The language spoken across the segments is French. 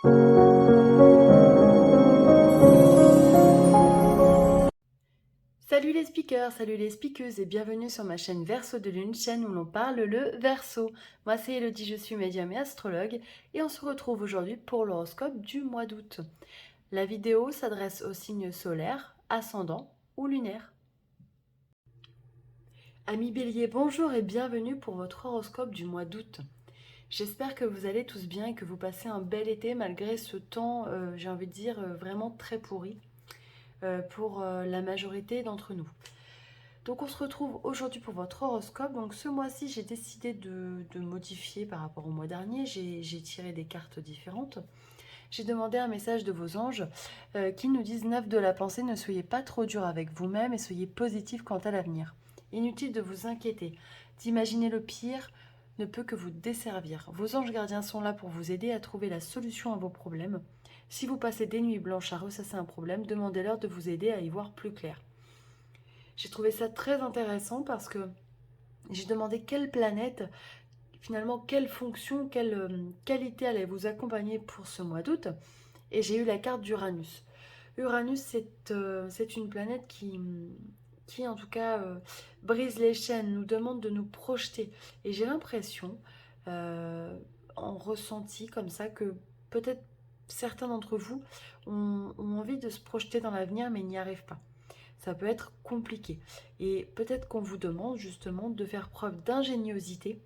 Salut les speakers, salut les speakeuses et bienvenue sur ma chaîne Verseau de Lune, chaîne où l'on parle le Verseau. Moi c'est Elodie, je suis médium et astrologue et on se retrouve aujourd'hui pour l'horoscope du mois d'août. La vidéo s'adresse aux signes solaires, ascendants ou lunaires. Amis Bélier, bonjour et bienvenue pour votre horoscope du mois d'août. J'espère que vous allez tous bien et que vous passez un bel été malgré ce temps, j'ai envie de dire, vraiment très pourri pour la majorité d'entre nous. Donc on se retrouve aujourd'hui pour votre horoscope. Donc ce mois-ci, j'ai décidé de modifier par rapport au mois dernier. J'ai tiré des cartes différentes. J'ai demandé un message de vos anges qui nous disent: neuf de la pensée, ne soyez pas trop dur avec vous-même et soyez positif quant à l'avenir. Inutile de vous inquiéter. D'imaginer le pire ne peut que vous desservir. Vos anges gardiens sont là pour vous aider à trouver la solution à vos problèmes. Si vous passez des nuits blanches à ressasser un problème, demandez-leur de vous aider à y voir plus clair. J'ai trouvé ça très intéressant parce que j'ai demandé quelle planète, finalement quelle fonction, quelle qualité allait vous accompagner pour ce mois d'août. Et j'ai eu la carte d'Uranus. Uranus, c'est une planète qui en tout cas, brise les chaînes, nous demande de nous projeter. Et j'ai l'impression, en ressenti comme ça, que peut-être certains d'entre vous ont envie de se projeter dans l'avenir, mais n'y arrivent pas. Ça peut être compliqué. Et peut-être qu'on vous demande justement de faire preuve d'ingéniosité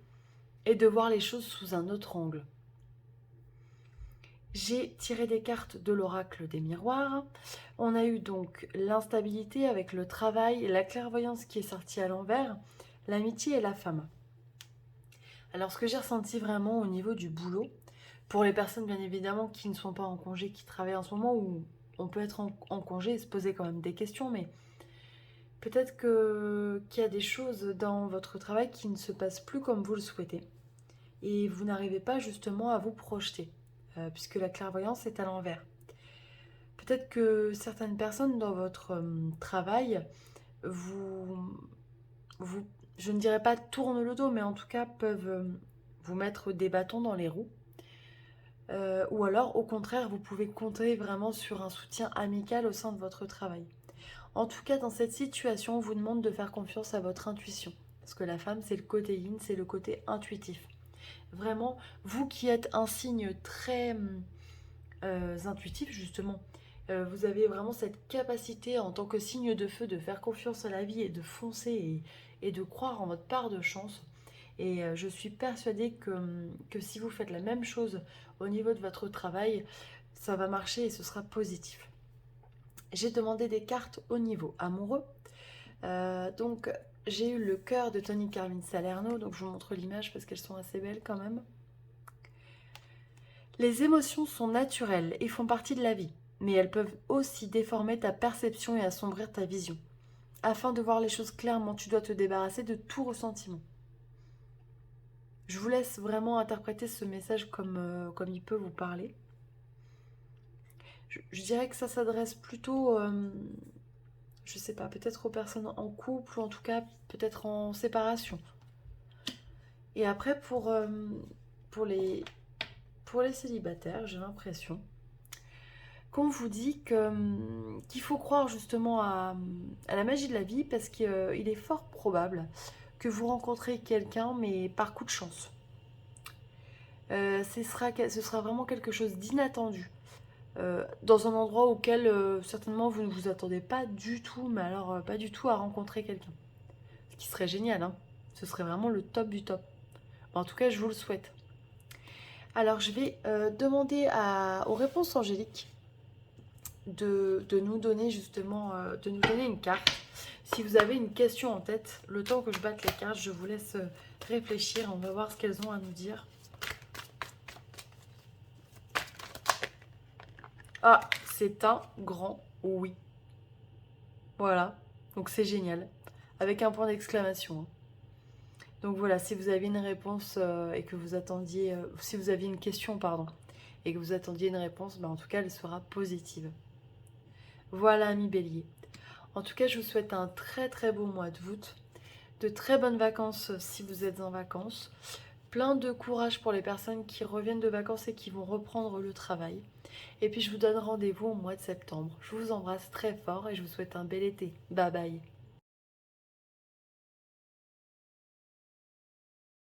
et de voir les choses sous un autre angle. J'ai tiré des cartes de l'oracle des miroirs. On a eu donc l'instabilité avec le travail, la clairvoyance qui est sortie à l'envers, l'amitié et la femme. Alors ce que j'ai ressenti vraiment au niveau du boulot, pour les personnes bien évidemment qui ne sont pas en congé, qui travaillent en ce moment, où on peut être en congé et se poser quand même des questions, mais peut-être qu'il y a des choses dans votre travail qui ne se passent plus comme vous le souhaitez et vous n'arrivez pas justement à vous projeter puisque la clairvoyance est à l'envers. Peut-être que certaines personnes dans votre travail vous, je ne dirais pas tournent le dos, mais en tout cas peuvent vous mettre des bâtons dans les roues. Ou alors au contraire, vous pouvez compter vraiment sur un soutien amical au sein de votre travail. En tout cas, dans cette situation, on vous demande de faire confiance à votre intuition. Parce que la femme, c'est le côté yin, c'est le côté intuitif. Vraiment, vous qui êtes un signe très intuitif, justement, vous avez vraiment cette capacité en tant que signe de feu de faire confiance à la vie et de foncer et de croire en votre part de chance. Et je suis persuadée que si vous faites la même chose au niveau de votre travail, ça va marcher et ce sera positif. J'ai demandé des cartes au niveau amoureux. Donc j'ai eu le cœur de Tony Carmine Salerno, donc je vous montre l'image parce qu'elles sont assez belles quand même. Les émotions sont naturelles et font partie de la vie, mais elles peuvent aussi déformer ta perception et assombrir ta vision. Afin de voir les choses clairement, tu dois te débarrasser de tout ressentiment. Je vous laisse vraiment interpréter ce message comme il peut vous parler. Je dirais que ça s'adresse plutôt, je sais pas, peut-être aux personnes en couple ou en tout cas peut-être en séparation. Et après pour les, pour les célibataires, j'ai l'impression qu'on vous dit qu'il faut croire justement à la magie de la vie parce qu'il est fort probable que vous rencontrez quelqu'un mais par coup de chance. Ce sera vraiment quelque chose d'inattendu. Dans un endroit auquel certainement vous ne vous attendez pas du tout, mais alors pas du tout à rencontrer quelqu'un. Ce qui serait génial, hein. Ce serait vraiment le top du top. En tout cas, je vous le souhaite. Alors, je vais demander aux réponses angéliques de nous donner justement, de nous donner une carte. Si vous avez une question en tête, le temps que je batte les cartes, je vous laisse réfléchir. On va voir ce qu'elles ont à nous dire. Ah, c'est un grand oui. Voilà, donc c'est génial. Avec un point d'exclamation, hein. Donc voilà, si vous avez une réponse et que vous attendiez, si vous aviez une question, pardon, et que vous attendiez une réponse, ben en tout cas, elle sera positive. Voilà, ami Bélier. En tout cas, je vous souhaite un très très beau mois d'août, de très bonnes vacances si vous êtes en vacances, Plein de courage pour les personnes qui reviennent de vacances et qui vont reprendre le travail. Et puis je vous donne rendez-vous au mois de septembre. Je vous embrasse très fort et je vous souhaite un bel été. Bye bye.